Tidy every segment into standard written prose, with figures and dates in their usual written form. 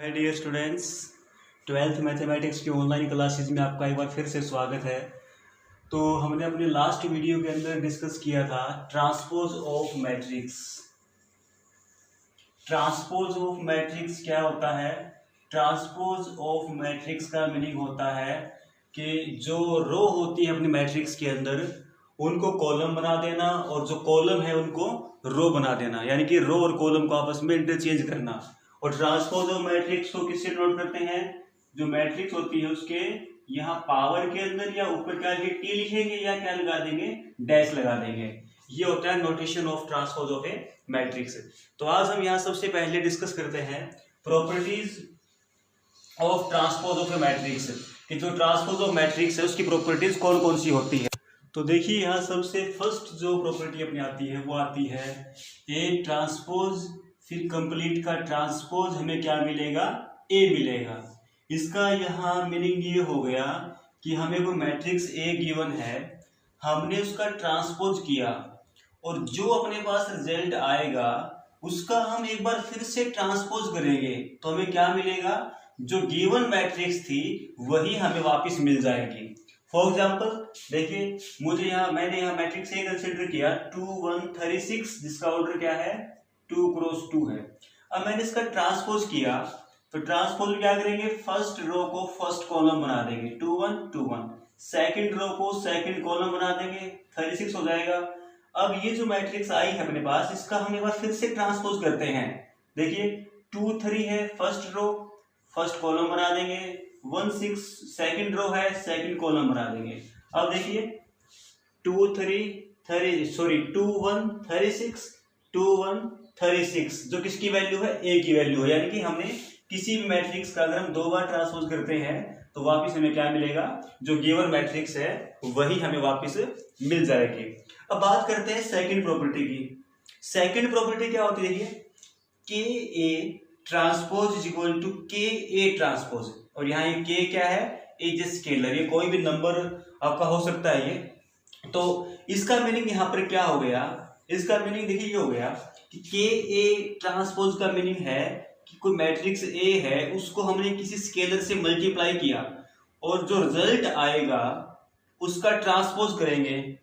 हाय dear students, twelfth mathematics की online classes में आपका एक बार फिर से स्वागत है। तो हमने अपने लास्ट वीडियो के अंदर डिस्कस किया था transpose of matrix. Transpose of matrix क्या होता है? ट्रांसपोज ऑफ मैट्रिक्स का मीनिंग होता है कि जो रो होती है अपनी मैट्रिक्स के अंदर उनको कॉलम बना देना और जो कॉलम है उनको रो बना देना, यानी कि रो और कॉलम को आपस में इंटरचेंज करना। और ट्रांसपोज ऑफ मैट्रिक्स को किससे नोट करते हैं? जो मैट्रिक्स होती है उसके यहाँ पावर के अंदर या ऊपर क्या टी लिखेंगे या क्या लगा देंगे, डैश लगा देंगे। ये होता है notation of transpose of A matrix. तो आज हम यहाँ सबसे पहले डिस्कस करते हैं properties of transpose of A matrix, कि जो ट्रांसपोज ऑफ मैट्रिक्स है उसकी प्रॉपर्टीज कौन कौन सी होती है। तो देखिए यहाँ सबसे फर्स्ट जो प्रॉपर्टी अपनी आती है वो आती है ए ट्रांसपोज, फिर कंप्लीट का ट्रांसपोज हमें क्या मिलेगा? ए मिलेगा। इसका यहाँ मीनिंग ये हो गया कि हमें कोई मैट्रिक्स ए गिवन है, हमने उसका ट्रांसपोज किया और जो अपने पास रिजल्ट आएगा उसका हम एक बार फिर से ट्रांसपोज करेंगे तो हमें क्या मिलेगा? जो गिवन मैट्रिक्स थी वही हमें वापस मिल जाएगी। फॉर एग्जाम्पल देखिए, मैंने यहाँ मैट्रिक्स ए कंसिडर किया 2 1 36, जिसका ऑर्डर क्या है? 2 क्रॉस 2 है। अब मैंने इसका ट्रांसपोज किया तो ट्रांसपोज क्या करेंगे? फर्स्ट रो को फर्स्ट कॉलम बना देंगे 2 1 2 1, सेकंड रो को सेकंड कॉलम बना देंगे 36 हो जाएगा। अब ये जो मैट्रिक्स आई है अपने पास, इसका हम एक बार फिर से ट्रांसपोज करते हैं। देखिए 2 3 है, फर्स्ट रो फर्स्ट कॉलम बना देंगे, 1 6 सेकंड रो है, सेकंड कॉलम बना देंगे। अब देखिए 2 1 36 2 1 36, जो किसकी वैल्यू है? ए की वैल्यू है। यानी कि हमने किसी भी मैट्रिक्स का अगर हम दो बार ट्रांसपोज करते हैं तो वापस हमें क्या मिलेगा? जो गिवन मैट्रिक्स है वही हमें वापस मिल जाएगी। अब बात करते हैं सेकंड प्रॉपर्टी की। सेकंड प्रॉपर्टी क्या होती है? देखिए K A transpose is equal to K A transpose, और यहाँ ये के क्या है? ए स्केलर, ये कोई भी नंबर आपका हो सकता है ये। तो इसका मीनिंग यहाँ पर क्या हो गया? इसका मीनिंग देखिए ये हो गया कि के ए ट्रांसपोज का मीनिंग है कि कोई मैट्रिक्स ए है उसको हमने किसी स्केलर से मल्टीप्लाई किया और जो रिजल्ट आएगा उसका ट्रांसपोज करेंगे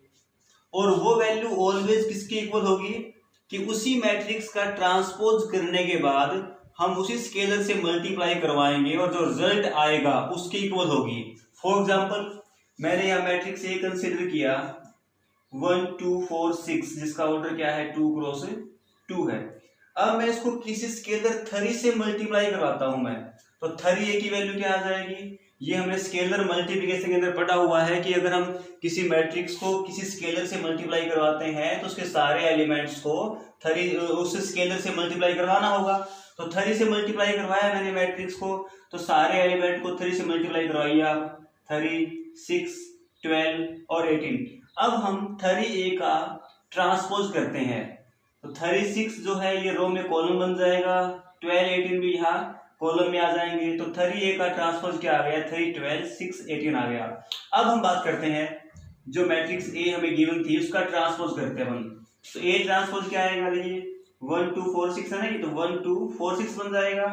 और वो वैल्यू ऑलवेज किसके इक्वल होगी? कि उसी मैट्रिक्स का ट्रांसपोज करने के बाद हम उसी स्केलर से मल्टीप्लाई करवाएंगे और जो रिजल्ट आएगा उसके इक्वल होगी। फॉर एग्जाम्पल मैंने यहाँ मैट्रिक्स ए कंसिडर किया 1 2 4 6, जिसका ऑर्डर क्या है? 2 क्रॉस 2 है। अब मैं इसको किसी स्केलर 3 से मल्टीप्लाई करवाता हूं मैं, तो 3 की वैल्यू क्या आ जाएगी? ये हमने स्केलर मल्टीप्लिकेशन के अंदर पढ़ा हुआ है कि अगर हम किसी मैट्रिक्स को किसी स्केलर से मल्टीप्लाई करवाते हैं तो उसके सारे एलिमेंट्स को 3 उस स्केलर से मल्टीप्लाई करवाना होगा। तो 3 से मल्टीप्लाई करवाया मैंने मैट्रिक्स को, तो सारे एलिमेंट को 3 से मल्टीप्लाई करवाइए आप, 3 6 12 और 18। अब हम 3a का ट्रांसपोज करते हैं तो 36 जो है ये रो में कॉलम बन जाएगा, 12 18 भी यहाँ कॉलम में आ जाएंगे। तो 3a का ट्रांसपोज क्या आ गया? 3 12 6 18 आ गया। अब हम बात करते हैं जो मैट्रिक्स ए हमें गिवन थी उसका ट्रांसपोज करते हैं हम। तो ए ट्रांसपोज क्या आएगा? देखिए 1 2 4 6 है ना, ये तो 1 2 4 6 बन जाएगा।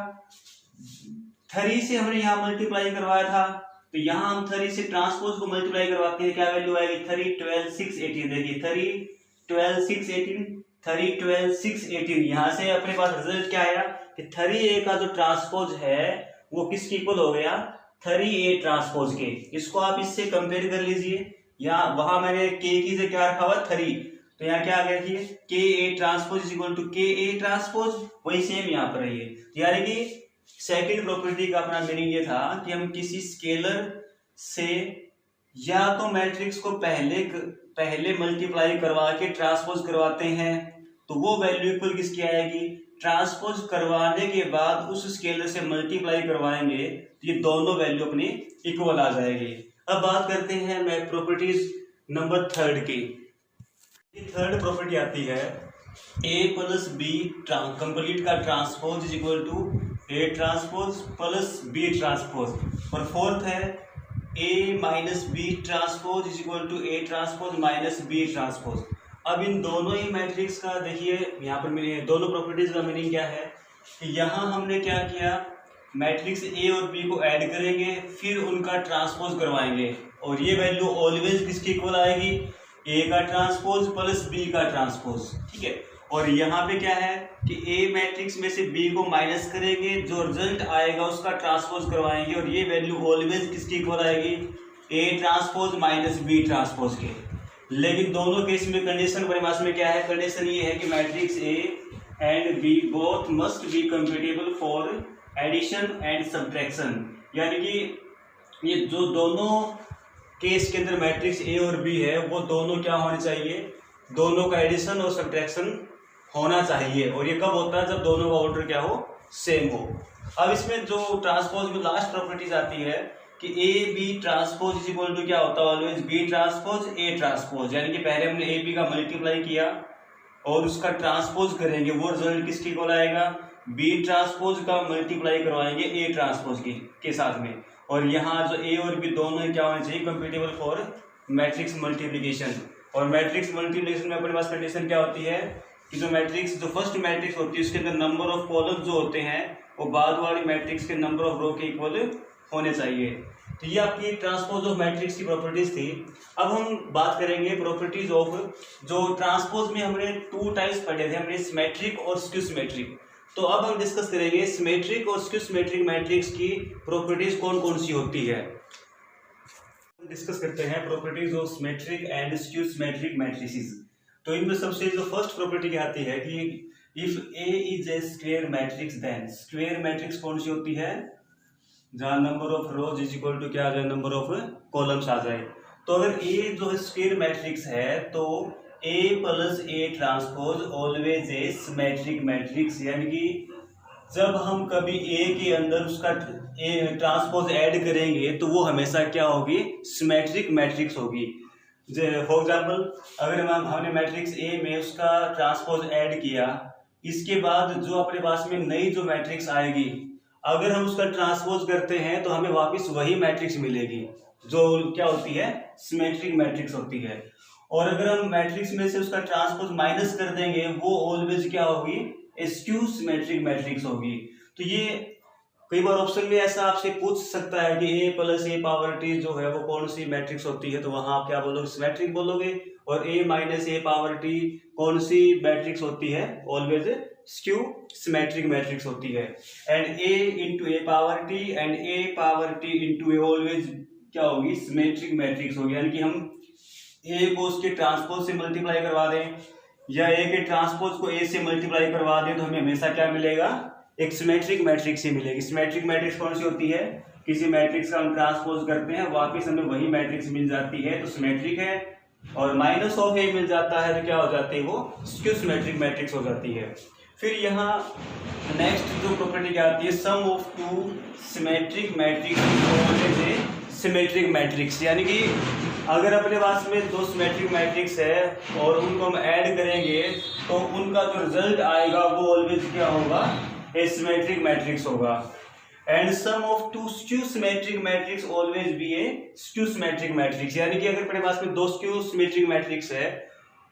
3 से हमने यहाँ मल्टीप्लाई करवाया था तो यहाँ हम 3 से ट्रांसपोज को मल्टीप्लाई करवाते हैं, क्या वैल्यू आएगी? 3 12 6 18। देखिए 3 12 6 18, 3 12 6 18, यहाँ से अपने पास रिजल्ट क्या आया कि 3a का जो ट्रांसपोज है वो किसके इक्वल हो गया? 3a ट्रांसपोज के। इसको आप इससे कंपेयर कर लीजिए, यहाँ वहां मैंने के की से क्या रखा हुआ? 3, तो यहाँ क्या आ गया? देखिए K A transpose equal to K A transpose, वही सेम यहाँ पर है ये। यानी कि सेकंड प्रॉपर्टी का अपना मीनिंग ये था कि हम किसी स्केलर से या तो मैट्रिक्स को पहले मल्टीप्लाई करवा के ट्रांसपोज करवाते हैं तो वो वैल्यू इक्वल किसकी आएगी? ट्रांसपोज करवाने के बाद उस स्केलर से मल्टीप्लाई करवाएंगे तो ये दोनों वैल्यू अपनी इक्वल आ जाएगी। अब बात करते हैं मैं प्रॉपर्टीज नंबर 3 की। थर्ड प्रॉपर्टी आती है a प्लस बी कंप्लीट का transpose is equal to A transpose plus B transpose, और फोर्थ है a minus B transpose is equal to A transpose minus B transpose. अब इन दोनों ही मैट्रिक्स का देखिए यहाँ पर मेरे दोनों प्रॉपर्टीज का मीनिंग क्या है कि यहाँ हमने क्या किया? मैट्रिक्स ए और बी को ऐड करेंगे, फिर उनका ट्रांसपोज करवाएंगे, और ये वैल्यू ऑलवेज किसकी इक्वल आएगी, ए का ट्रांसपोज प्लस बी का ट्रांसपोज। ठीक है, और यहाँ पे क्या है कि ए मैट्रिक्स में से बी को माइनस करेंगे, जो रिजल्ट आएगा उसका ट्रांसपोज करवाएंगे, और ये वैल्यू ऑलवेज किसकी इक्वल आएगी, A transpose minus B transpose के। लेकिन दोनों केस में कंडीशन परिभाषा में क्या है, कंडीशन ये है कि matrix A and B both must be compatible for addition and subtraction, यानी कि ये जो दोनों केस के अंदर मैट्रिक्स ए और बी है वो दोनों क्या होने चाहिए, दोनों का एडिशन और सब्ट्रैक्शन होना चाहिए। और ये कब होता है, जब दोनों का ऑर्डर क्या हो, सेम हो। अब इसमें जो ट्रांसपोज में लास्ट प्रॉपर्टीज आती है कि A B transpose is equal to क्या होता है, always B transpose A transpose, यानी कि पहले हमने ए बी का मल्टीप्लाई किया और उसका ट्रांसपोज करेंगे, वो रिजल्ट किसकी इक्वल आएगा, बी ट्रांसपोज का मल्टीप्लाई करवाएंगे ए ट्रांसपोज के साथ में। और यहाँ जो ए और बी दोनों क्या होने चाहिए, कंपेटिबल फॉर मैट्रिक्स मल्टीप्लिकेशन। और मैट्रिक्स मल्टीप्लिकेशन में अपने पास कंडीशन क्या होती है कि जो मैट्रिक्स, जो फर्स्ट मैट्रिक्स होती है उसके अंदर नंबर ऑफ कॉलम जो होते हैं वो बाद वाली मैट्रिक्स के नंबर ऑफ रो के इक्वल होने चाहिए। तो ये आपकी ट्रांसपोज ऑफ मैट्रिक्स की प्रॉपर्टीज थी। अब हम बात करेंगे प्रॉपर्टीज ऑफ, जो ट्रांसपोज में हमने 2 टाइप्स पढ़े थे, हमने सिमेट्रिक और स्क्यू सिमेट्रिक। तो अब हम डिस्कस करेंगे सिमेट्रिक और स्क्यू सिमेट्रिक मैट्रिक्स की प्रॉपर्टीज कौन कौन सी होती है। डिस्कस करते हैं properties of symmetric and skew symmetric matrices. तो इनमें सबसे जो फर्स्ट प्रॉपर्टी क्या आती है कि if A is a square matrix then, square matrix कौन सी होती है, जहां number of rows is equal to क्या आ जाए, नंबर ऑफ कॉलम्स आ जाए। तो अगर ए जो स्क्वायर मैट्रिक्स है तो A plus A transpose always a symmetric matrix, यानी कि जब हम कभी ए के अंदर उसका ए ट्रांसपोज ऐड करेंगे तो वो हमेशा क्या होगी, सिमेट्रिक मैट्रिक्स होगी। फॉर एग्जाम्पल अगर हमने मैट्रिक्स ए में उसका ट्रांसपोज ऐड किया, इसके बाद जो अपने पास में नई जो मैट्रिक्स आएगी, अगर हम उसका ट्रांसपोज करते हैं तो हमें वापस वही मैट्रिक्स मिलेगी जो क्या होती है, सिमेट्रिक मैट्रिक्स होती है। और अगर हम मैट्रिक्स में से उसका ट्रांसपोज माइनस कर देंगे, वो ऑलवेज क्या होगी, स्क्यू सिमेट्रिक मैट्रिक्स होगी। तो ये कई बार ऑप्शन में ऐसा आपसे पूछ सकता है कि ए प्लस ए पावर टी जो है वो कौन सी मैट्रिक्स होती है, तो वहां आप क्या बोलोगे, सिमेट्रिक बोलोगे। और ए माइनस ए पावर टी कौन सी मैट्रिक्स होती है, ऑलवेज स्क्यू सिमेट्रिक मैट्रिक्स होती है। And A into A power T and A power T into a always क्या होगी, सिमेट्रिक मैट्रिक्स होगी। यानी कि हम ए को उसके ट्रांसपोज से मल्टीप्लाई करवा दें या ए के ट्रांसपोज को ए से मल्टीप्लाई करवा दें तो हमें हमेशा क्या मिलेगा, एक सिमेट्रिक मैट्रिक्स ही मिलेगी। सिमेट्रिक मैट्रिक्स कौन सी होती है, किसी मैट्रिक्स का हम ट्रांसपोज करते हैं वापिस हमें वही मैट्रिक्स मिल जाती है तो सिमेट्रिक है, और माइनस ऑफ ए मिल जाता है तो क्या हो जाती है, वो स्क्यू सिमेट्रिक मैट्रिक्स हो जाती है। फिर यहाँ नेक्स्ट जो प्रॉपर्टी क्या आती है, sum of two symmetric matrix symmetric matrix, यानी कि अगर अपने पास में 2 सिमेट्रिक मैट्रिक्स है और उनको हम ऐड करेंगे तो उनका जो रिजल्ट आएगा वो ऑलवेज क्या होगा, ए सिमेट्रिक मैट्रिक्स होगा। And sum of 2 skew symmetric matrix always be a skew symmetric matrix, यानी कि अगर अपने पास में 2 स्क्यू सिमेट्रिक मैट्रिक्स है,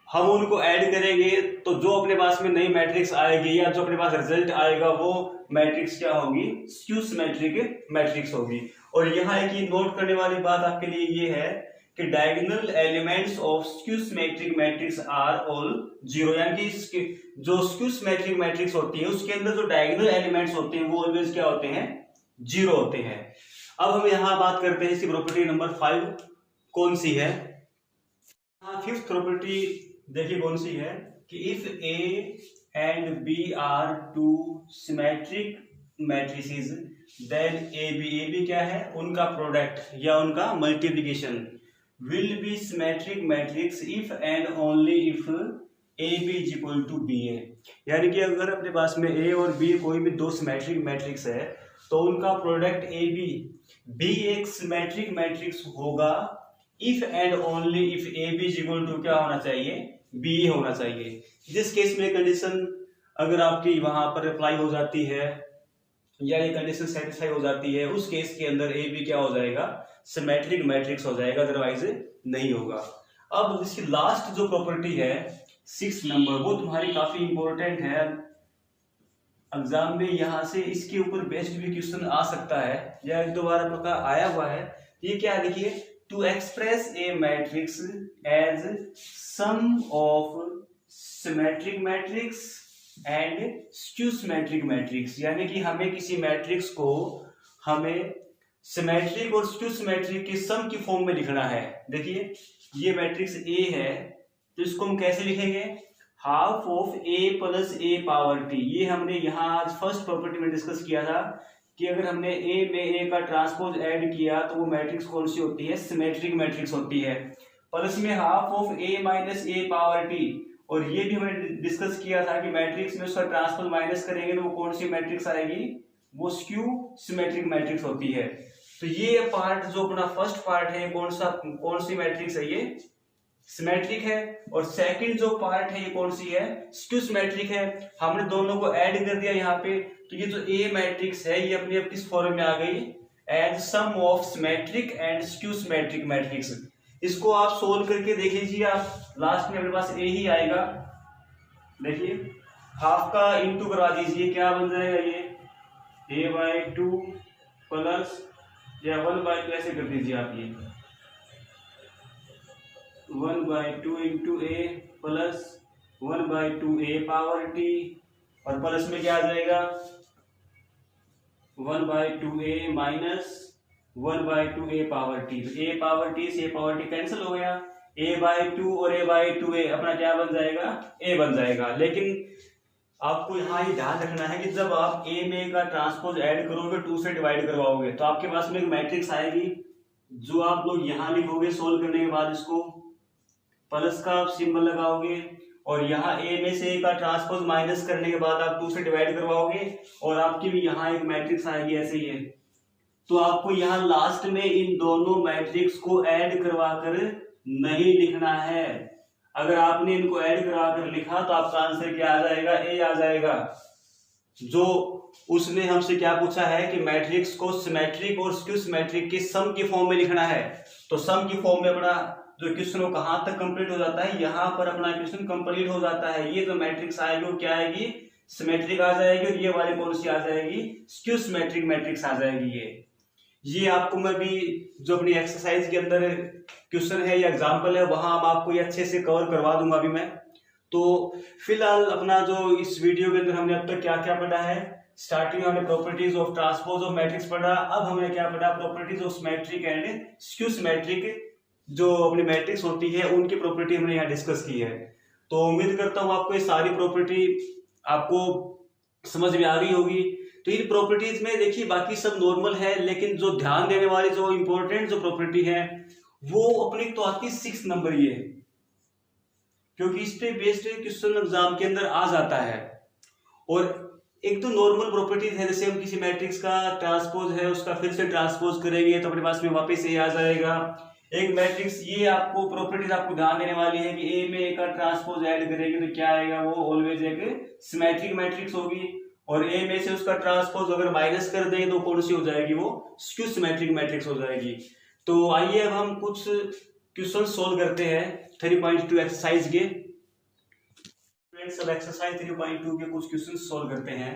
हम उनको ऐड करेंगे तो जो अपने पास में नई मैट्रिक्स आएगी या जो अपने पास रिजल्ट आएगा वो मैट्रिक्स क्या होगी, स्क्यू सिमेट्रिक मैट्रिक्स होगी। और यहाँ एक नोट करने वाली बात आपके लिए ये है कि diagonal elements of skew symmetric matrix are all 0, यानी कि जो स्क्यू सिमेट्रिक मैट्रिक्स होती है उसके अंदर जो डायगोनल एलिमेंट्स होते हैं वो ऑलवेज क्या होते हैं, 0 होते हैं। अब हम यहाँ बात करते हैं इसकी प्रॉपर्टी नंबर 5 कौन सी है। फिफ्थ प्रॉपर्टी देखिए कौन सी है कि if A and B are 2 symmetric matrices then A B क्या है, उनका प्रोडक्ट या उनका multiplication will be symmetric matrix if and only if AB is equal to BA, यानी कि अगर अपने पास में A और B कोई भी 2 सिमेट्रिक मैट्रिक्स है तो उनका प्रोडक्ट AB भी एक सिमेट्रिक मैट्रिक्स होगा if and only if AB is equal to क्या होना चाहिए, BA होना चाहिए। जिस केस में कंडीशन अगर आपकी वहां पर अप्लाई हो जाती है या ये कंडीशन सेटिस्फाई हो जाती है, उस केस के अंदर AB क्या हो जाएगा, सिमेट्रिक मैट्रिक्स हो जाएगा, अदरवाइज नहीं होगा। अब इसकी लास्ट जो प्रॉपर्टी है 6 नंबर, वो तुम्हारी काफी इंपॉर्टेंट है। एग्जाम में यहाँ से इसके ऊपर बेस्ड भी क्वेश्चन आ सकता है या एक दो बार आपका आया हुआ है। ये क्या देखिए, to express a matrix as sum of symmetric matrix and skew symmetric matrix, यानी कि हमें किसी मैट्रिक्स को हमें सिमेट्रिक और स्क्यू सिमेट्रिक के सम की फॉर्म में लिखना है। देखिए ये मैट्रिक्स ए है तो इसको हम कैसे लिखेंगे, half of A plus A power T. ये हमने यहाँ आज फर्स्ट प्रॉपर्टी में डिस्कस किया था कि अगर हमने ए में ए का ट्रांसपोज ऐड किया तो वो मैट्रिक्स कौन सी होती है, सिमेट्रिक मैट्रिक्स होती है। प्लस में half of A minus A power T, और ये भी हमने डिस्कस किया था कि मैट्रिक्स में उसका ट्रांसपोज माइनस करेंगे तो वो कौन सी मैट्रिक्स आएगी, वो स्क्यू सिमेट्रिक मैट्रिक्स होती है। तो ये पार्ट जो अपना फर्स्ट पार्ट है कौन सी मैट्रिक्स है, ये सिमेट्रिक है। और सेकंड जो पार्ट है ये कौन सी है, स्क्यू सिमेट्रिक है। हमने दोनों को ऐड कर दिया यहाँ पे, तो ये जो ए मैट्रिक्स है ये अपनी किस फॉर्म में आ गई, as sum of symmetric and skew symmetric matrix. इसको आप सोल्व करके देख लीजिए, आप लास्ट में अपने पास ए ही आएगा। देखिए हाफ का इंटू करा दीजिए, क्या बन जाएगा ये a/2 प्लस या 1/2 ऐसे कर दीजिए आप, ये 1/2 इंटू ए प्लस 1/2 ए पावर टी, और प्लस में क्या आ जाएगा 1/2 ए माइनस 1/2 ए पावर टी। तो ए पावर टी से ए पावर टी कैंसिल हो गया, a/2 और a/2a अपना क्या बन जाएगा, a बन जाएगा। लेकिन आपको यहाँ ये ध्यान रखना है कि जब आप a में का ट्रांसपोज ऐड करोगे 2 से डिवाइड करवाओगे तो आपके पास में एक मैट्रिक्स आएगी जो आप लोग यहाँ लिखोगे सोल्व करने के बाद, इसको प्लस का आप सिंबल लगाओगे और यहाँ a में से a का ट्रांसपोज माइनस करने के बाद आप 2 से डिवाइड करवाओगे और आपकी भी यहाँ एक मैट्रिक्स आएगी ऐसे ही है। तो आपको यहाँ लास्ट में इन दोनों मैट्रिक्स को ऐड करवा कर नहीं लिखना है। अगर आपने इनको ऐड करा कर लिखा तो आपका आंसर क्या आ जाएगा, ए आ जाएगा। जो उसने हमसे क्या पूछा है कि मैट्रिक्स को सिमेट्रिक और स्क्यू सिमेट्रिक के सम की फॉर्म में लिखना है, तो सम की फॉर्म में अपना जो क्वेश्चन वो कहां तक कंप्लीट हो जाता है, यहाँ पर अपना क्वेश्चन कंप्लीट हो जाता है। ये जो मैट्रिक्स आएगी वो क्या आएगी, सिमेट्रिक आ जाएगी, और ये वाली कौन सी आ जाएगी, स्क्यू सिमेट्रिक मैट्रिक्स आ जाएगी। ये आपको मैं भी जो अपनी एक्सरसाइज के अंदर क्वेश्चन है या एग्जाम्पल है वहां आपको ये अच्छे से कवर करवा दूंगा अभी मैं। तो फिलहाल अपना जो इस वीडियो के अंदर हमने अब तक क्या क्या पढ़ा है, स्टार्टिंग हमने properties of transpose of matrix पढ़ा, अब हमने क्या पढ़ा, properties of symmetric and skew symmetric जो अपनी मैट्रिक्स होती है उनकी प्रॉपर्टी हमने यहाँ डिस्कस की है। तो उम्मीद करता हूँ आपको ये सारी प्रॉपर्टी आपको समझ में आ गई होगी। तो इन प्रॉपर्टीज में देखिए बाकी सब नॉर्मल है, लेकिन जो ध्यान देने वाली जो इंपॉर्टेंट जो प्रॉपर्टी है वो अपनी तो आती 6 नंबर ये, क्योंकि इस पे बेस्ड क्वेश्चन एग्जाम के अंदर आ जाता है। और एक तो नॉर्मल प्रॉपर्टीज है, जैसे हम किसी मैट्रिक्स का ट्रांसपोज है उसका फिर से ट्रांसपोज करेंगे तो अपने पास में वापस ए आ जाएगा। एक मैट्रिक्स ये आपको प्रॉपर्टीज आपको ध्यान देने वाली है कि ए में ए का ट्रांसपोज ऐड करेंगे तो क्या आएगा, वो ऑलवेज एक सिमेट्रिक मैट्रिक्स होगी, और ए में से उसका ट्रांसपोज अगर माइनस कर दें तो कौन सी हो जाएगी, वो स्क्यू सिमेट्रिक मैट्रिक्स हो जाएगी। तो आइए अब हम कुछ क्वेश्चन सोल्व करते हैं 3.2 एक्सरसाइज के। सब एक्सरसाइज 3.2 के कुछ क्वेश्चन सोल्व करते हैं।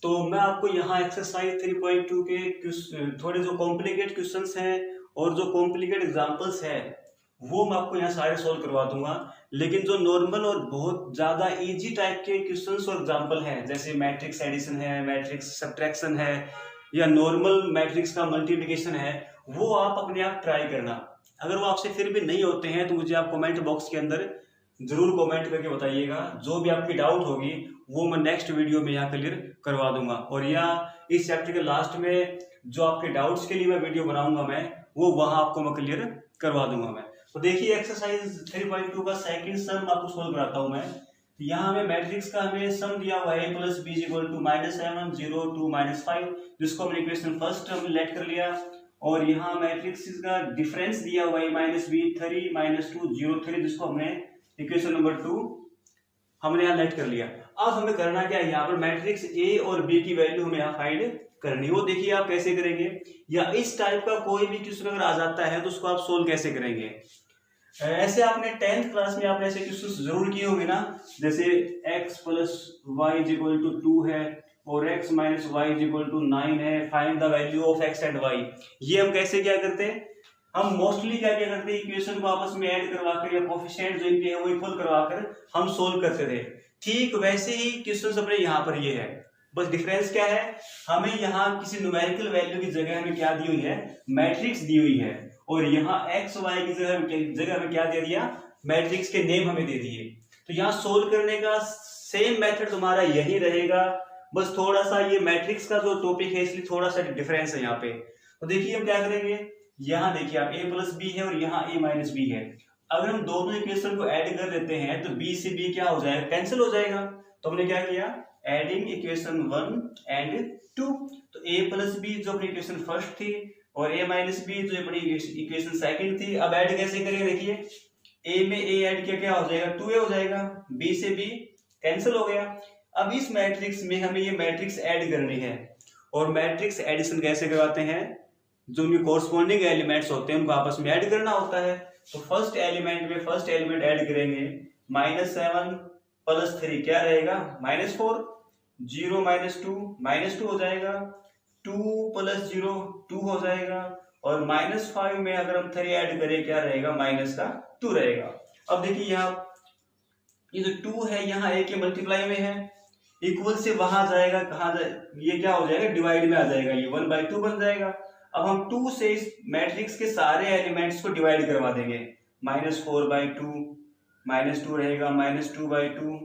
तो मैं आपको यहाँ एक्सरसाइज 3.2 के थोड़े जो कॉम्प्लिकेट क्वेश्चंस हैं और जो कॉम्प्लिकेट एग्जांपल्स हैं वो मैं आपको यहाँ सारे सोल्व करवा दूंगा। लेकिन जो नॉर्मल और बहुत ज्यादा इजी टाइप के क्वेश्चंस और एग्जांपल हैं, जैसे मैट्रिक्स एडिशन है, मैट्रिक्स सब्ट्रैक्शन है, या नॉर्मल मैट्रिक्स का मल्टीप्लिकेशन है, वो आप अपने आप ट्राई करना। अगर वो आपसे फिर भी नहीं होते हैं तो मुझे आप कमेंट बॉक्स के अंदर जरूर कमेंट करके बताइएगा। जो भी आपकी डाउट होगी वो मैं नेक्स्ट वीडियो में यहाँ क्लियर करवा दूंगा, और या इस चैप्टर के लास्ट में जो आपके डाउट्स के लिए मैं वीडियो बनाऊंगा मैं, वो वहां आपको मैं क्लियर करवा दूंगा मैं। तो देखिए एक्सरसाइज 3.2 का सेकंड सम आपको सोल्व कराता हूं मैं। यहाँ हमें मैट्रिक्स का हमें सम दिया हुआ है a plus B equal to -7 0 2 -5, जिसको हमने इक्वेशन फर्स्ट हमने लेट कर लिया। और यहाँ मैट्रिक्स का डिफरेंस दिया हुआ है -b 3 -2 0 3, जिसको हमने इक्वेशन नंबर 2 हमने यहाँ लेट कर लिया। अब हमें करना क्या है, यहाँ पर मैट्रिक्स a और b की वैल्यू हमें यहाँ फाइंड करनी। वो देखिए आप कैसे करेंगे, या इस टाइप का कोई भी क्वेश्चन अगर आ जाता है तो उसको आप सोल्व कैसे करेंगे। ऐसे आपने 10th क्लास में आपने ऐसे क्वेश्चन जरूर किए होंगे ना, जैसे x plus Y equal to 2 है, और x minus Y is equal to 9 है। Find the value of x and y। ये हम कैसे क्या करते हैं, हम मोस्टली क्या क्या करते हैं, इक्वेशन को आपस में ऐड करवाकर या कोफिशिएंट जो इनके है वो इक्वल करवाकर हम सोल्व करते थे। ठीक वैसे ही क्वेश्चन अपने यहाँ पर ये है, बस डिफरेंस क्या है, हमें यहाँ किसी न्यूमेरिकल वैल्यू की जगह हमें क्या दी हुई है, मैट्रिक्स दी हुई है, और यहाँ x y की जगह हमें क्या दे दिया, मैट्रिक्स के नेम हमें दे दिए। तो यहाँ सोल्व करने का सेम मेथड तुम्हारा यही रहेगा, बस थोड़ा सा ये मैट्रिक्स का जो टॉपिक है इसलिए थोड़ा सा डिफरेंस है यहाँ पे। तो देखिए हम क्या करेंगे, यहाँ देखिए आप a प्लस बी है और यहाँ a माइनस बी है। अगर हम दोनों इक्वेशन को ऐड कर देते हैं तो b से b क्या हो जाएगा, कैंसिल हो जाएगा। तो हमने क्या किया, एडिंग इक्वेशन 1 एंड 2। तो a प्लस बी जो अपनी इक्वेशन फर्स्ट थी और a माइनस बी जो अपनी इक्वेशन सेकंड थी। अब ऐड कैसे करेंगे, देखिए a में a ऐड किया क्या हो जाएगा, 2a हो जाएगा, b से b कैंसिल हो गया। अब इस मैट्रिक्स में हमें ये मैट्रिक्स ऐड करनी है, और मैट्रिक्स एडिशन कैसे करवाते हैं, जो उनके कोरस्पॉन्डिंग एलिमेंट्स होते हैं उनको आपस में ऐड करना होता है। तो फर्स्ट एलिमेंट में फर्स्ट एलिमेंट ऐड करेंगे, -7 + 3 क्या रहेगा, -4, 0 - 2 -2 हो जाएगा, 2 + 0 2 हो जाएगा, और -5 में अगर हम 3 ऐड करें क्या रहेगा, -2 रहेगा। अब देखिए यहाँ ये जो 2 है यहाँ a के मल्टीप्लाई में है, इक्वल से वहां जाएगा, कहा जाए, ये क्या हो जाएगा, डिवाइड में आ जाएगा, ये 1/2 बन जाएगा। अब हम 2 से इस मैट्रिक्स के सारे एलिमेंट्स को डिवाइड करवा देंगे, -4/2 -2 रहेगा, -2/2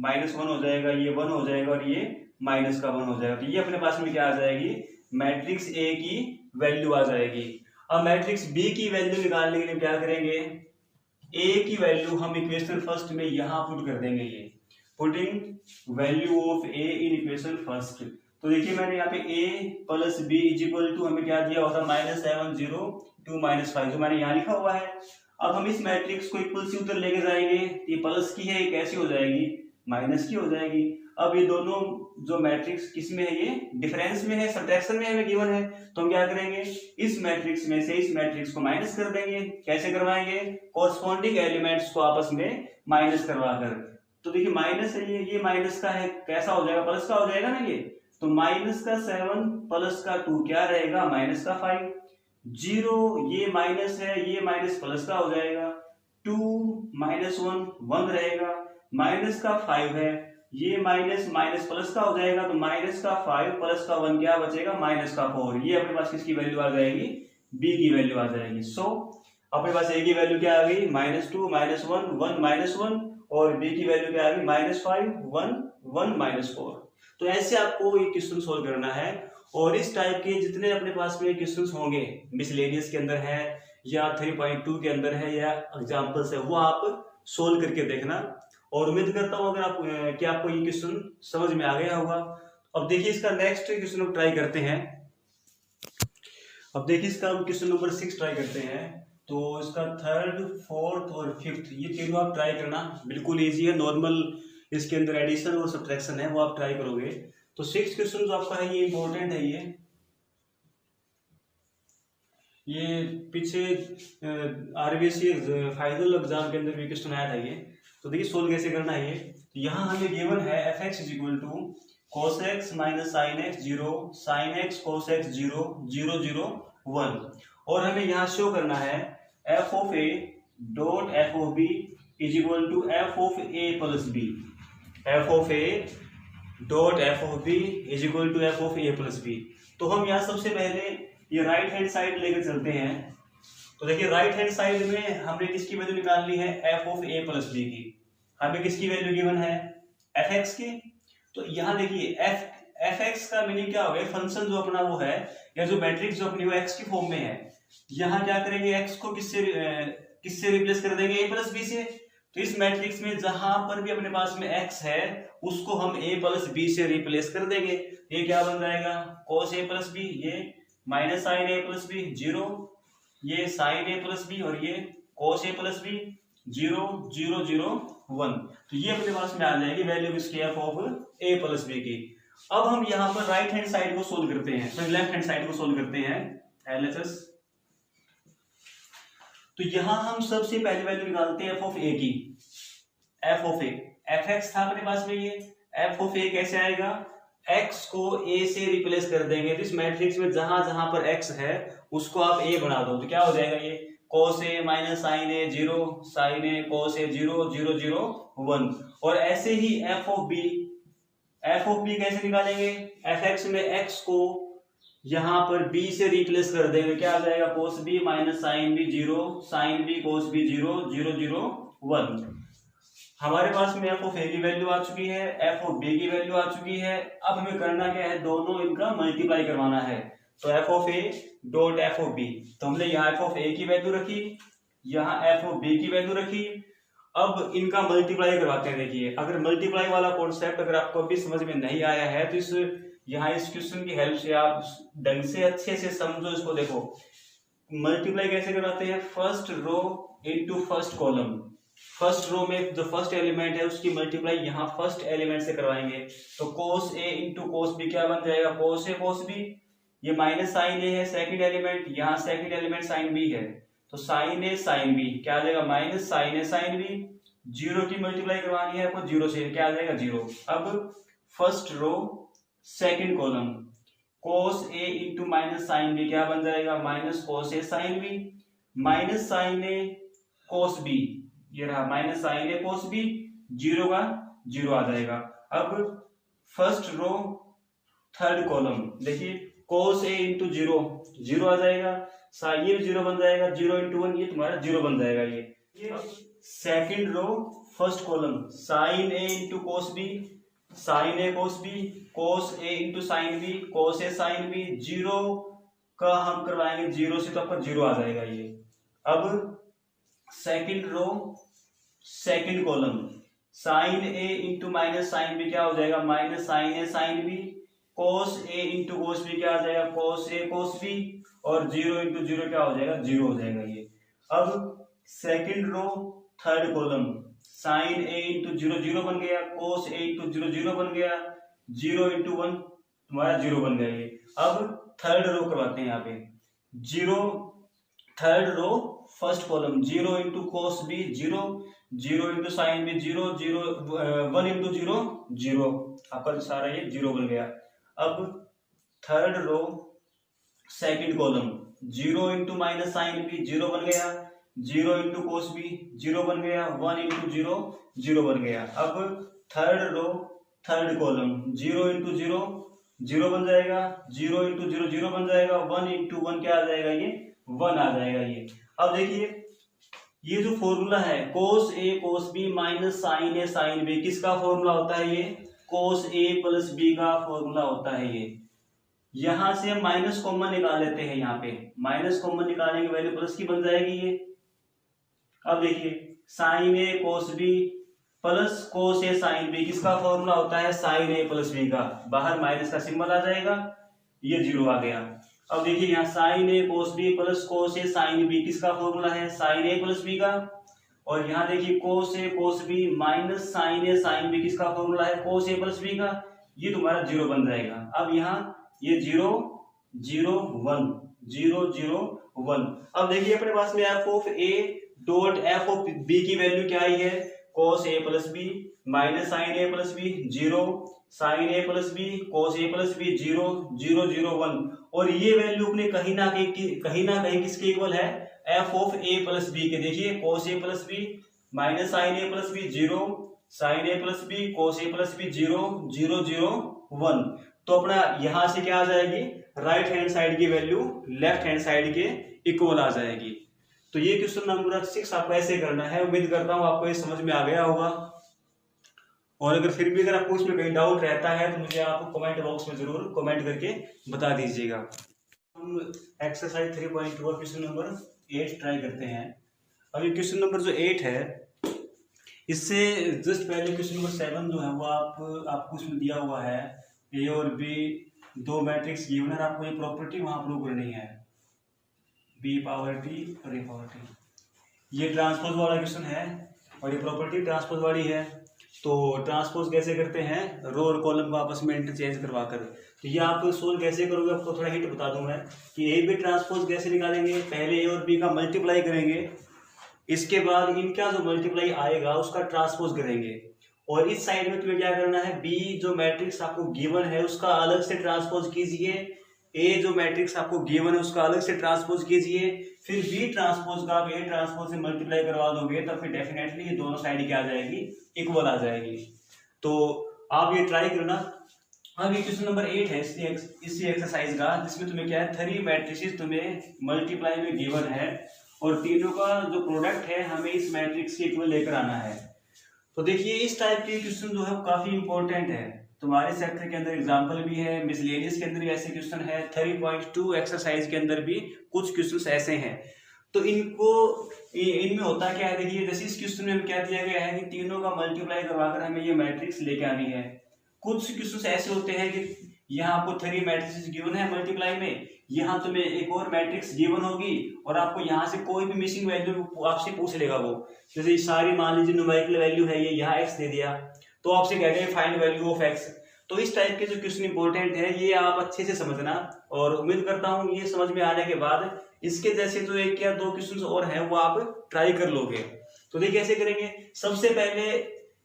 -1 हो जाएगा, ये 1 हो जाएगा, और ये -1 हो जाएगा। तो ये अपने पास में क्या आ जाएगी, मैट्रिक्स A की वैल्यू आ जाएगी। अब मैट्रिक्स B की वैल्यू निकालने के लिए क्या करेंगे, A की वैल्यू हम इक्वेशन फर्स्ट में यहां पुट कर देंगे, ये putting value of A in equation first. तो देखिए मैंने यहाँ पे a + b = हमें क्या दिया होता है, -7 0 2 -5 जो मैंने यहाँ लिखा हुआ है। अब हम इस मैट्रिक्स को इक्वल से उधर लेके जाएंगे, ये प्लस की है, ये कैसी हो जाएगी, माइनस की हो जाएगी। अब ये दोनों जो मैट्रिक्स किस में है, ये डिफरेंस में है, सब्ट्रैक्शन में हमें गिवन है। तो हम क्या करेंगे, इस मैट्रिक्स में से इस मैट्रिक्स को माइनस कर देंगे। कैसे करवाएंगे, कोरस्पॉन्डिंग एलिमेंट्स को आपस में माइनस करवाकर। तो देखिए माइनस है, ये माइनस का है, कैसा हो जाएगा, प्लस का हो जाएगा ना ये। तो -7 + 2 क्या रहेगा, -5, 0 ये माइनस है, ये माइनस प्लस का हो जाएगा, 2 -1 1 रहेगा, -5 है, ये माइनस प्लस का हो जाएगा, तो -5 + 1 क्या बचेगा, -4। ये अपने पास किसकी वैल्यू आ जाएगी, b की वैल्यू आ जाएगी। सो अपने पास a की वैल्यू क्या आ गई, -2 -1 1 -1, और b की वैल्यू क्या आ गई, -5 1 1 -4। तो ऐसे आपको ये क्वेश्चन सोल्व करना है, और इस टाइप के जितने अपने पास में क्वेश्चंस होंगे, मिसलेनियस के अंदर है या 3.2 के अंदर है या एग्जांपल्स है, वो आप सोल्व करके देखना। और उम्मीद करता हूँ अगर आप कि आपको ये क्वेश्चन समझ में आ गया होगा। अब देखिए इसका नेक्स्ट क्वेश्चन हम ट्राई करते हैं। अब देखिए इसका हम क्वेश्चन नंबर 6 ट्राई करते हैं। तो इसका 3rd 4th और 5th ये तीनों आप ट्राई करना, बिल्कुल ईजी है, नॉर्मल इसके अंदर एडिशन और सब्ट्रैक्शन है, वो आप ट्राई करोगे। तो 6 क्वेश्चन जो आपका है ये इंपॉर्टेंट है। ये पीछे आरबीसी फाइनल एग्जाम के अंदर भी क्वेश्चन आया था ये। तो देखिए सोल्व कैसे करना है ये। तो यहाँ हमें गिवन है f(x) = cos x - sin x 0 sin x cos x 0 0 0 1, और हमें यहाँ शो करना है f(a) .f(b) = f(a + b, f(a) .f(b) = f(a + b। तो हम यहाँ सबसे पहले ये राइट हैंड साइड लेकर चलते हैं। तो देखिए राइट हैंड साइड में हमने किसकी वैल्यू निकालनी है, f(a + b) की। हमें किसकी वैल्यू गिवन है, f(x) की। तो यहाँ देखिए f(x) का मीनिंग क्या हो गया, फंक्शन जो अपना वो है, या जो मैट्रिक्स जो अपनी वो x की फॉर्म में है। यहाँ क्या करेंगे, x को किससे रिप्लेस कर देंगे, a + b से। तो इस मैट्रिक्स में जहां पर भी अपने पास में x है उसको हम a + b से रिप्लेस कर देंगे। ये क्या बन जाएगा, cos a + b, ये -sin a + b 0, ये sin a + b, और ये cos a + b 0 0 0 1। तो ये अपने पास में आ जाएगी वैल्यू इसकी f(a + b) की। अब हम यहाँ पर राइट हैंड साइड को सोल्व करते हैं, तो लेफ्ट हैंड साइड को सोल्व करते हैं LHS। तो यहाँ हम सबसे पहले वैल्यू निकालते हैं f(a) की। f(a) fx था अपने पास में, ये f(a) कैसे आएगा, x को a से रिप्लेस कर देंगे, तो इस मैट्रिक्स में जहां जहां पर x है उसको आप a बना दो, तो क्या हो जाएगा ये cos a minus sine a 0, sine a cos a 0, 0 0 1। और ऐसे ही f ऑफ b कैसे निकालेंगे, fx में x को यहां पर b से रिप्लेस कर देंगे, क्या आ जाएगा cos b minus sine b 0, sine b cos b 0, 0 0 1। हमारे पास में f ऑफ a की वैल्यू आ चुकी है, f ऑफ b की वैल्यू आ चुकी है। अब हमें करना क्या है, दोनों इनका मल्टीप्लाई करवाना है। तो f of a dot f of b, तो हमने यहाँ f ऑफ a की वैल्यू रखी, यहाँ f ऑफ b की वैल्यू रखी। अब इनका मल्टीप्लाई करवाते हैं। देखिए अगर मल्टीप्लाई वाला कॉन्सेप्ट अगर आपको अभी समझ में नहीं आया है तो इस क्वेश्चन की हेल्प से आप ढंग से अच्छे से समझो इसको। देखो मल्टीप्लाई कैसे करवाते हैं, first row into first column. First row में जो फर्स्ट एलिमेंट है उसकी मल्टीप्लाई यहाँ फर्स्ट एलिमेंट से करवाएंगे, तो cos a into cos b क्या बन जाएगा, cos a cos b। ये माइनस साइन a है सेकंड एलिमेंट, यहाँ सेकंड एलिमेंट साइन b है, तो साइन a साइन b क्या आ जाएगा minus sine a sign b। Zero की मल्टीप्लाई करवानी है आपको जीरो से, क्या आ जाएगा 0। अब first row second column, cos a into minus sine b क्या बन जाएगा minus cos a sign b, minus sine a cos b, ये रहा minus sine a cos b, 0 का 0 आ जाएगा। अब फर्स्ट रो थर्ड कॉलम, देखिए cos a इंटू 0 0 आ जाएगा, ये 0 बन जाएगा, 0 इंटू 1 ये तुम्हारा 0 बन जाएगा। ये second row first column sine a into cos b, sine a cos b, cos a into sine b, cos a sign b, 0 का हम करवाएंगे 0 से, तो आपका 0 आ जाएगा ये। अब second row second column sine a into minus sine b क्या हो जाएगा minus sine a sign b, cos a into cos b क्या आ जाएगा cos a cos b, और 0 इंटू 0 क्या हो जाएगा 0 हो जाएगा ये। अब second row third column sine a into 0 0 बन गया, cos a इंटू 0 0 बन गया, 0 इंटू 1 तुम्हारा 0 बन गया ये। अब थर्ड रो करवाते हैं यहाँ पे, 0 third row first column 0 into cos b 0, 0 into sine b 0, 0 1 into 0 0, आपका सारा ये 0 बन गया। अब third row second column 0 into minus sine b 0 बन गया, 0 इंटू cos b 0 बन गया, 1 इंटू 0 0 बन गया। अब third row third column 0 into 0 0 बन जाएगा, 0 इंटू 0 0 बन जाएगा, 1 इंटू 1 क्या आ जाएगा ये 1 आ जाएगा ये। अब देखिए ये जो फॉर्मूला है cos a cos b minus sine a sign b, किसका फॉर्मूला होता है ये cos a प्लस b का फॉर्मूला होता है ये। यहां से हम माइनस कॉमन निकाल लेते हैं, यहाँ पे माइनस कॉमन निकालेंगे वैल्यू प्लस की बन जाएगी ये। अब देखिए sine a cos b plus cos a sign b, किसका फॉर्मूला होता है साइन a प्लस b का, बाहर माइनस का सिंबल आ जाएगा, ये 0 आ गया। अब देखिए यहाँ sine a cos b plus cos a sign b, किसका फॉर्मूला है साइन a प्लस b का, और यहाँ देखिए cos a cos b minus sine a sign b, किसका फॉर्मूला है cos a प्लस b का, ये तुम्हारा 0 बन जाएगा। अब यहाँ ये 0 0 1 0 0 1। अब देखिए अपने पास में f of a dot f of b की वैल्यू क्या आई है cos a plus b minus sine a plus b 0, sine a plus b cos a plus b 0 0 0 1, और ये वैल्यू अपने कहीं ना कहीं किसके इक्वल है f of a plus b के। देखिए cos a plus b minus sine a plus b 0, sine a plus b cos a plus b 0 0 0 1। तो अपना यहां से क्या आ जाएगी राइट हैंड साइड की वैल्यू लेफ्ट हैंड साइड के इक्वल आ जाएगी। तो ये क्वेश्चन नंबर 6 आपको ऐसे करना है। उम्मीद करता हूँ आपको ये समझ में आ गया होगा, और अगर फिर भी अगर आपको इसमें कहीं डाउट रहता है तो मुझे आप कमेंट बॉक्स में जरूर कमेंट करके बता दीजिएगा। हम एक्सरसाइज 3.2 और क्वेश्चन नंबर 8 ट्राई करते हैं। अभी क्वेश्चन नंबर जो 8 है इससे जस्ट पहले क्वेश्चन नंबर 7 जो है वो आपको उसमें दिया हुआ है ए और बी दो मैट्रिक्स गिवन है, आपको ये प्रॉपर्टी वहां प्रूव करनी है बी पावर टी और ए पावर टी। ये ट्रांसपोज वाला क्वेश्चन है और ये प्रॉपर्टी ट्रांसपोज वाली है। तो ट्रांसपोज कैसे करते हैं, रो और कॉलम को आपस में इंटरचेंज करवा कर। तो ये आप सोल्व कैसे करोगे आपको थोड़ा हिंट बता दूं मैं कि ए बी ट्रांसपोज कैसे निकालेंगे। पहले ए और बी का मल्टीप्लाई करेंगे, इसके बाद इनका जो मल्टीप्लाई आएगा उसका ट्रांसपोज करेंगे, और इस साइड में तुम्हें क्या करना है, बी जो मैट्रिक्स आपको गिवन है उसका अलग से ट्रांसपोज कीजिए, ए जो मैट्रिक्स आपको गिवन है उसका अलग से ट्रांसपोज कीजिए, फिर बी ट्रांसपोज का आप ए ट्रांसपोज से मल्टीप्लाई करवा दोगे तब फिर डेफिनेटली ये दोनों साइड क्या आ जाएगी, इक्वल आ जाएगी। तो आप ये ट्राई करना। अब ये क्वेश्चन नंबर 8 है इसी एक्सरसाइज का, जिसमें तुम्हें क्या है, 3 मैट्रिसेस तुम्हें मल्टीप्लाई में गिवन है और तीनों का जो प्रोडक्ट है हमें इस मैट्रिक्स के इक्वल लेकर आना है। तो देखिए इस टाइप के क्वेश्चन जो है काफी इंपॉर्टेंट है, तुम्हारे सेक्टर के अंदर एग्जांपल भी है, मिसलेनियस के अंदर भी ऐसे क्वेश्चन है, 3.2 एक्सरसाइज के अंदर भी कुछ क्वेश्चन ऐसे हैं। तो इनमें होता क्या है, देखिए जैसे इस क्वेश्चन में क्या दिया गया है कि तीनों का मल्टीप्लाई करवाकर हमें ये मैट्रिक्स लेके आनी है। कुछ क्वेश्चन ऐसे होते हैं कि यहाँ आपको 3 मैट्रिक्स गिवन है मल्टीप्लाई में, यहाँ तुम्हें एक और मैट्रिक्स गिवन होगी और आपको यहाँ से कोई भी मिसिंग वैल्यू आपसे पूछ लेगा वो, जैसे सारी मान लीजिए न्यूमेरिकल वैल्यू है, ये यहाँ x दे दिया तो आपसे कहेगा फाइंड वैल्यू ऑफ x। तो इस टाइप के जो क्वेश्चन इंपॉर्टेंट है ये आप अच्छे से समझना, और उम्मीद करता हूँ ये समझ में आने के बाद इसके जैसे जो 1 या 2 क्वेश्चन और हैं वो आप ट्राई कर लोगे। तो देखिए कैसे करेंगे, सबसे पहले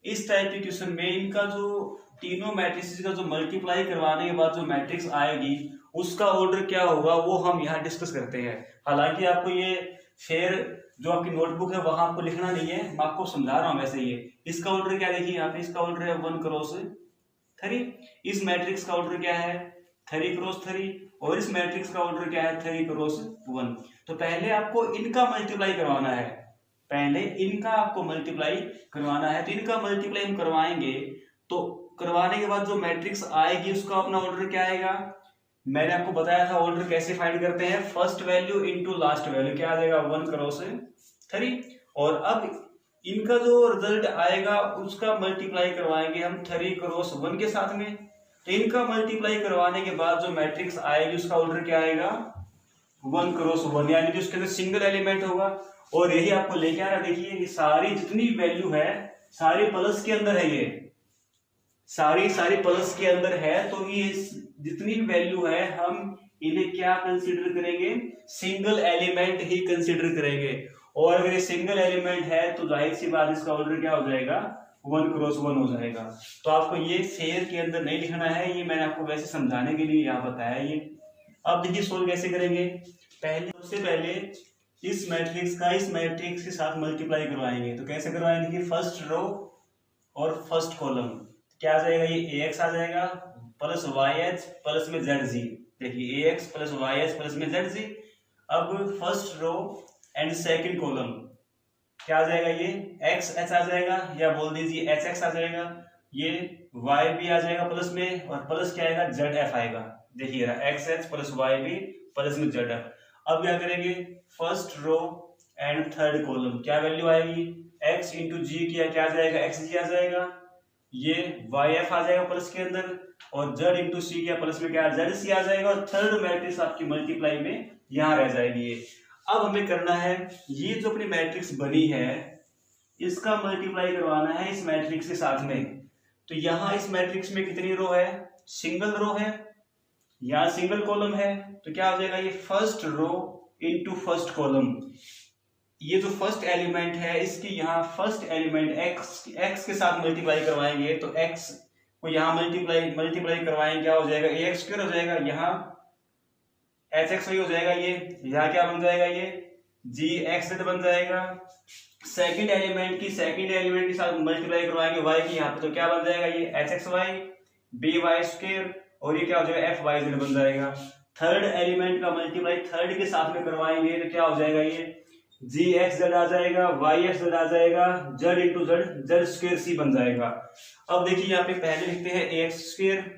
इस टाइप के क्वेश्चन में इनका जो तीनों मैट्रिक्स का जो मल्टीप्लाई करवाने के बाद जो मैट्रिक्स आएगी उसका ऑर्डर क्या होगा वो हम यहाँ डिस्कस करते हैं। हालांकि आपको ये फिर जो आपकी नोटबुक है वहां आपको लिखना नहीं है, मैं आपको समझा रहा हूँ वैसे। ये इसका ऑर्डर क्या, देखिए यहाँ पे इसका ऑर्डर है 1 क्रॉस 3, इस मैट्रिक्स का ऑर्डर क्या है 3 क्रॉस 3, और इस मैट्रिक्स का ऑर्डर क्या है 3 क्रॉस 1। तो पहले आपको इनका मल्टीप्लाई करवाना है, पहले इनका आपको मल्टीप्लाई करवाना है। तो इनका मल्टीप्लाई हम करवाएंगे, तो करवाने के बाद जो मैट्रिक्स आएगी उसका अपना ऑर्डर क्या आएगा, मैंने आपको बताया था ऑर्डर कैसे फाइंड करते हैं, first value into last value, क्या आ जाएगा 1 क्रॉस 3। और अब इनका जो रिजल्ट आएगा उसका मल्टीप्लाई करवाएंगे हम 3 क्रॉस 1 के साथ में। तो इनका मल्टीप्लाई करवाने के बाद जो मैट्रिक्स आएगी उसका ऑर्डर क्या आएगा 1 क्रॉस 1, यानी कि उसके अंदर सिंगल एलिमेंट होगा। और यही आपको लेके आ रहा, देखिए ये सारी जितनी वैल्यू है सारी प्लस के अंदर है, ये सारी प्लस के अंदर है। तो ये जितनी वैल्यू है हम इन्हें क्या कंसीडर करेंगे, सिंगल एलिमेंट ही कंसीडर करेंगे। और अगर ये सिंगल एलिमेंट है तो जाहिर सी बात इसका ऑर्डर क्या हो जाएगा 1 क्रॉस 1 हो जाएगा। तो आपको ये फेयर के अंदर नहीं लिखना है, ये मैंने आपको वैसे समझाने के लिए यहाँ बताया ये। अब देखिए सोल्व कैसे करेंगे, सबसे पहले इस मैट्रिक्स के साथ मल्टीप्लाई करवाएंगे। तो कैसे करवाएंगे, देखिए फर्स्ट रो और फर्स्ट कॉलम क्या आ जाएगा, ये ax आ जाएगा प्लस yh प्लस में zg, देखिए ax प्लस yh प्लस में zg। अब first row and second column क्या आ जाएगा, ये xh आ जाएगा या बोल दीजिए hx आ जाएगा, ये yb आ जाएगा प्लस में, और प्लस क्या आएगा zf आएगा, देखिए xh प्लस yb प्लस में zf। अब क्या करेंगे, first row and third column क्या वैल्यू आएगी, x इंटू जी किया क्या आ जाएगा xg आ जाएगा, ये yf आ जाएगा प्लस के अंदर, और z इंटू सी किया प्लस में क्या zc आ जाएगा, और थर्ड मैट्रिक्स आपकी मल्टीप्लाई में यहाँ रह जाएगी ये। अब हमें करना है ये जो अपनी मैट्रिक्स बनी है इसका मल्टीप्लाई करवाना है इस मैट्रिक्स के साथ में। तो यहाँ इस मैट्रिक्स में कितनी रो है, सिंगल रो है, यहाँ सिंगल कॉलम है, तो क्या हो जाएगा ये first row into first column. ये जो फर्स्ट एलिमेंट है इसकी यहाँ फर्स्ट एलिमेंट x के साथ मल्टीप्लाई करवाएंगे, तो x को यहाँ मल्टीप्लाई करवाएंगे, क्या हो जाएगा ax स्क्वायर हो जाएगा, यहाँ hx वही हो जाएगा, ये यहाँ क्या बन जाएगा, ये gxz बन जाएगा। सेकंड एलिमेंट के साथ मल्टीप्लाई करवाएंगे y की यहाँ पे, तो क्या बन जाएगा ये hxy by स्क्वायर, और ये क्या हो जाएगा fyz बन जाएगा। थर्ड एलिमेंट का मल्टीप्लाई थर्ड के साथ में करवाएंगे तो क्या हो जाएगा, ये gxz आ जाएगा, yxz आ जाएगा, z into z square c बन जाएगा। अब देखिए यहाँ पे पहले लिखते हैं ax स्क्वायर,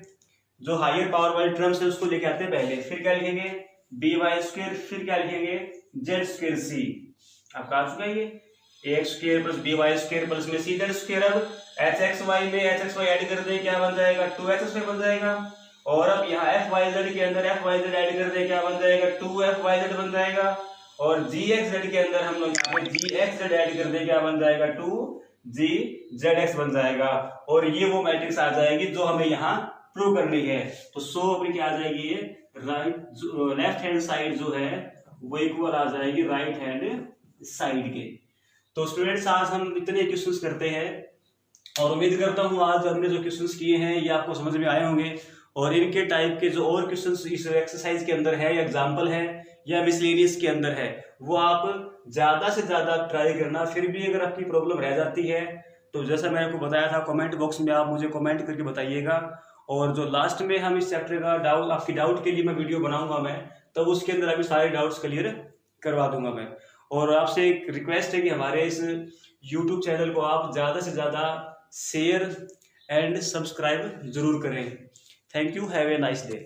जो हायर पावर वाली टर्म्स है उसको लेके आते हैं पहले, फिर क्या लिखेंगे by स्क्वायर, फिर क्या लिखेंगे z स्क्वायर c। आपका आ चुका है ये ax square plus by square plus में c z स्क्वायर। अब hxy में hxy ऐड कर दें क्या बन जाएगा 2hxy बन जाएगा, और अब यहाँ fyz के अंदर fyz ऐड कर दें क्या बन जाएगा 2fyz बन जाएगा, और gxz के अंदर हम लोग यहाँ पे gxz ऐड कर दें क्या बन जाएगा 2gzx बन जाएगा, और ये वो मैट्रिक्स आ जाएगी जो हमें यहाँ प्रूव करनी है। तो सो अपनी क्या आ जाएगी, ये लेफ्ट हैंड साइड जो है वो इक्वल आ जाएगी राइट हैंड साइड के। तो स्टूडेंट्स आज हम इतने क्वेश्चंस करते हैं, और उम्मीद करता हूँ आज हमने जो क्वेश्चंस किए हैं ये आपको समझ में आए होंगे, और इनके टाइप के जो और क्वेश्चंस इस एक्सरसाइज के अंदर है या एग्जाम्पल है या मिसलेनियस के अंदर है वो आप ज़्यादा से ज़्यादा ट्राई करना। फिर भी अगर आपकी प्रॉब्लम रह जाती है तो जैसा मैंने आपको बताया था कमेंट बॉक्स में आप मुझे कमेंट करके बताइएगा, और जो लास्ट में हम इस चैप्टर का डाउट आपकी डाउट के लिए मैं वीडियो बनाऊंगा मैं, तब उसके अंदर अभी सारे डाउट्स क्लियर करवा दूंगा मैं। और आपसे एक रिक्वेस्ट है कि हमारे इस यूट्यूब चैनल को आप ज़्यादा से ज़्यादा शेयर एंड सब्सक्राइब जरूर करें। Thank you, have a nice day.